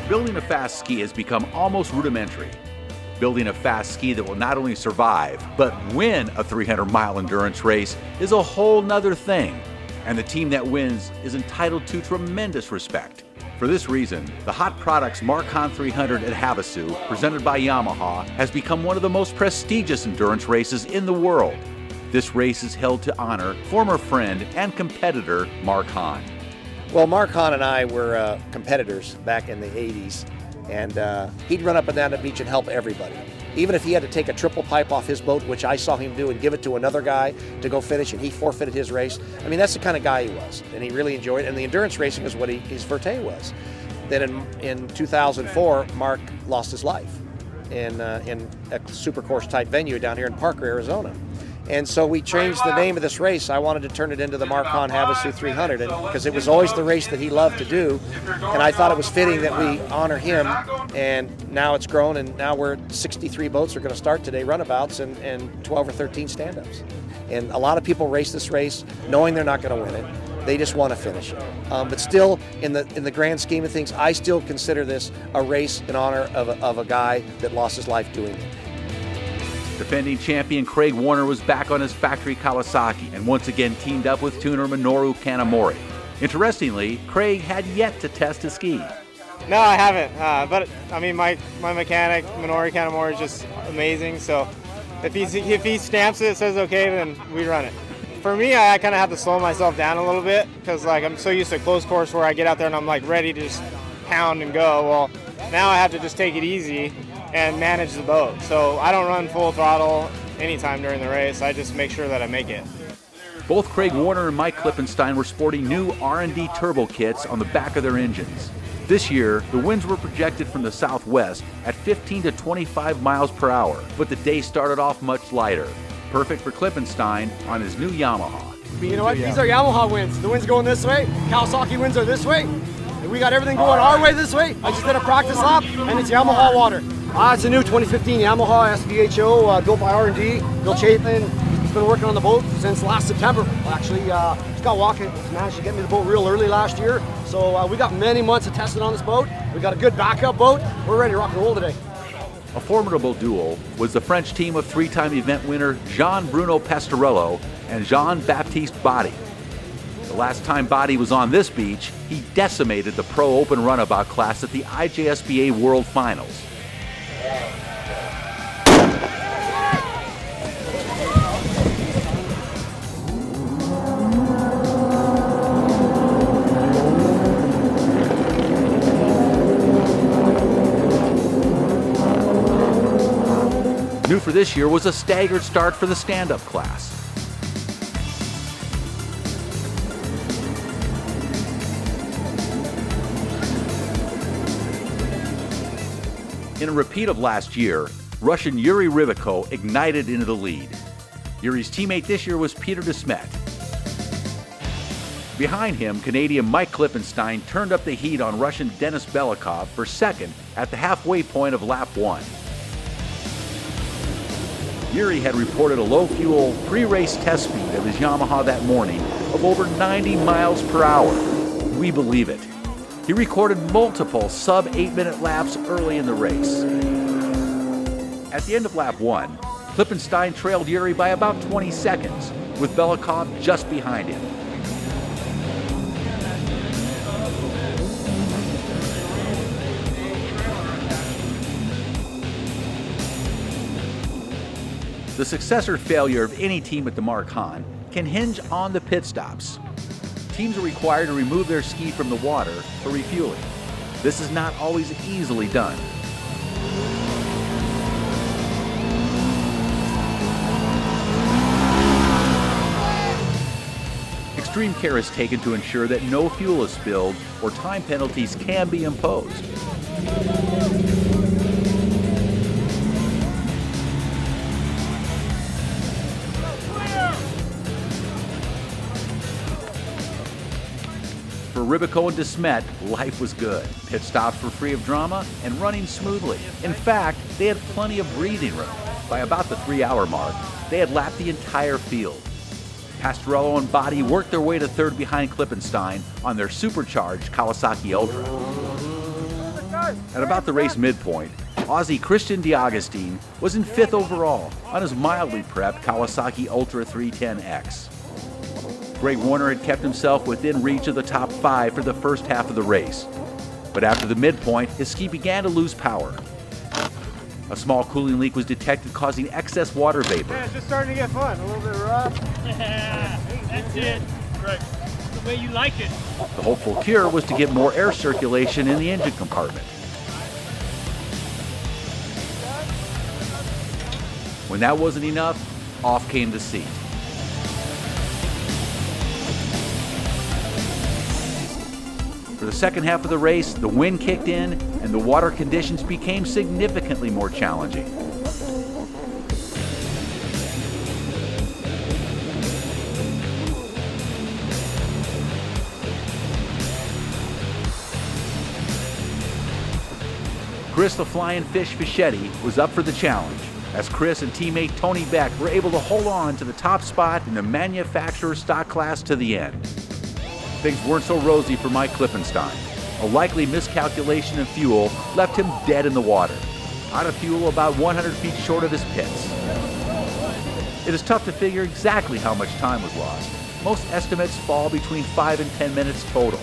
Building a fast ski has become almost rudimentary. Building a fast ski that will not only survive, but win a 300-mile endurance race is a whole nother thing. And the team that wins is entitled to tremendous respect. For this reason, the Hot Products Hahn 300 at Havasu, presented by Yamaha, has become one of the most prestigious endurance races in the world. This race is held to honor former friend and competitor Mark Hahn. Well, Mark Hahn and I were competitors back in the 80s, and he'd run up and down the beach and help everybody. Even if he had to take a triple pipe off his boat, which I saw him do, and give it to another guy to go finish, and he forfeited his race. I mean, that's the kind of guy he was, and he really enjoyed it, and the endurance racing is what his forte was. Then in 2004, Mark lost his life in a supercourse type venue down here in Parker, Arizona. And so we changed the name of this race. I wanted to turn it into the Mark Hahn Havasu 300 because it was always the race that he loved to do. And I thought it was fitting that we honor him. And now it's grown, and now we're 63 boats are going to start today, runabouts, and 12 or 13 stand-ups. And a lot of people race this race knowing they're not going to win it. They just want to finish it. But still, in the grand scheme of things, I still consider this a race in honor of a guy that lost his life doing it. Defending champion Craig Warner was back on his factory Kawasaki and once again teamed up with tuner Minoru Kanamori. Interestingly, Craig had yet to test his ski. No, I haven't. But I mean, my mechanic Minoru Kanamori is just amazing. So if he stamps it, says okay, then we run it. For me, I kind of have to slow myself down a little bit because I'm so used to close course where I get out there and I'm ready to just pound and go. Well, now I have to just take it easy and manage the boat. So I don't run full throttle anytime during the race. I just make sure that I make it. Both Craig Warner and Mike Klippenstein were sporting new R&D turbo kits on the back of their engines. This year, the winds were projected from the southwest at 15 to 25 miles per hour, but the day started off much lighter. Perfect for Klippenstein on his new Yamaha. You know what? These are Yamaha winds. The wind's going this way. Kawasaki winds are this way. And we got everything going our way this way. I just did a practice lap, and it's Yamaha water. It's a new 2015 Yamaha SVHO built by R&D. Bill Chapin, he's been working on the boat since last September. Actually, Scott Walker managed to get me the boat real early last year. So we got many months of testing on this boat. We got a good backup boat. We're ready to rock and roll today. A formidable duel was the French team of three-time event winner Jean-Bruno Pastorello and Jean-Baptiste Body. The last time Body was on this beach, he decimated the Pro Open runabout class at the IJSBA World Finals. New for this year was a staggered start for the stand-up class. In a repeat of last year, Russian Yuri Rybakov ignited into the lead. Yuri's teammate this year was Peter de Smet. Behind him, Canadian Mike Klippenstein turned up the heat on Russian Denis Belikov for second at the halfway point of lap 1. Yuri had reported a low-fuel pre-race test speed of his Yamaha that morning of over 90 miles per hour. We believe it. He recorded multiple sub-8-minute laps early in the race. At the end of lap 1, Klippenstein trailed Yuri by about 20 seconds, with Belikov just behind him. The success or failure of any team at the Mark Hahn can hinge on the pit stops. Teams are required to remove their ski from the water for refueling. This is not always easily done. Extreme care is taken to ensure that no fuel is spilled or time penalties can be imposed. For Rybakov and de Smet, life was good. Pit stops were free of drama and running smoothly. In fact, they had plenty of breathing room. By about the 3-hour mark, they had lapped the entire field. Pastorello and Body worked their way to third behind Klippenstein on their supercharged Kawasaki Ultra. At about the race midpoint, Aussie Christian DeAugustine was in 5th overall on his mildly prepped Kawasaki Ultra 310X. Greg Warner had kept himself within reach of the top 5 for the first half of the race, but after the midpoint, his ski began to lose power. A small cooling leak was detected, causing excess water vapor. Yeah, it's just starting to get fun. A little bit rough. Yeah, that's it. Right. The way you like it. The hopeful cure was to get more air circulation in the engine compartment. When that wasn't enough, off came the seat. For the second half of the race, the wind kicked in and the water conditions became significantly more challenging. Chris the Flying Fish Fischetti was up for the challenge, as Chris and teammate Tony Beck were able to hold on to the top spot in the manufacturer's stock class to the end. Things weren't so rosy for Mike Klippenstein. A likely miscalculation of fuel left him dead in the water, out of fuel about 100 feet short of his pits. It is tough to figure exactly how much time was lost. Most estimates fall between 5 and 10 minutes total.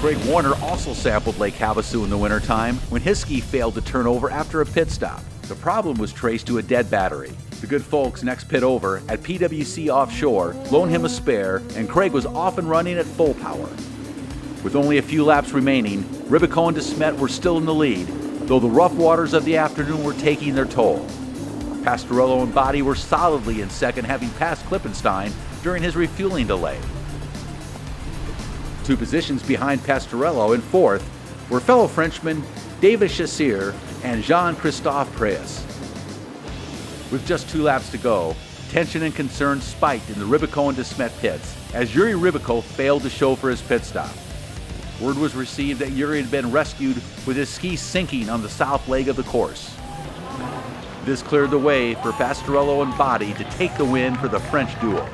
Greg Warner also sampled Lake Havasu in the wintertime when his ski failed to turn over after a pit stop. The problem was traced to a dead battery. The good folks next pit over at PWC Offshore loaned him a spare, and Craig was off and running at full power. With only a few laps remaining, Ribico and DeSmet were still in the lead, though the rough waters of the afternoon were taking their toll. Pastorello and Body were solidly in second, having passed Klippenstein during his refueling delay. 2 positions behind Pastorello in fourth were fellow Frenchmen David Chassir and Jean-Christophe Preus. With just 2 laps to go, tension and concern spiked in the Ribico and DeSmet pits as Yuri Ribico failed to show for his pit stop. Word was received that Yuri had been rescued with his ski sinking on the south leg of the course. This cleared the way for Pastorello and Body to take the win for the French duo.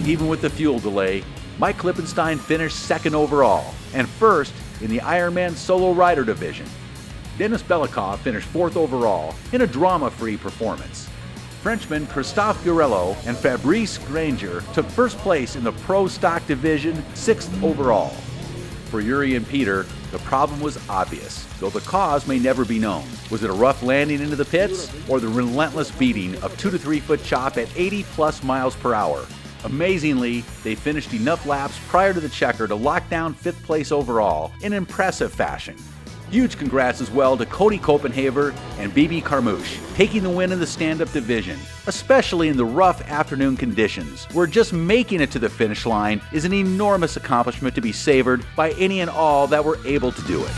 Even with the fuel delay, Mike Klippenstein finished second overall and first in the Ironman solo rider division. Denis Belikov finished fourth overall in a drama-free performance. Frenchmen Christophe Gurello and Fabrice Granger took first place in the pro stock division, sixth overall. For Yuri and Peter, the problem was obvious, though the cause may never be known. Was it a rough landing into the pits or the relentless beating of 2 to 3 foot chop at 80 plus miles per hour? Amazingly, they finished enough laps prior to the checker to lock down 5th place overall in impressive fashion. Huge congrats as well to Cody Copenhaver and BB Carmouche, taking the win in the stand-up division, especially in the rough afternoon conditions, where just making it to the finish line is an enormous accomplishment to be savored by any and all that were able to do it.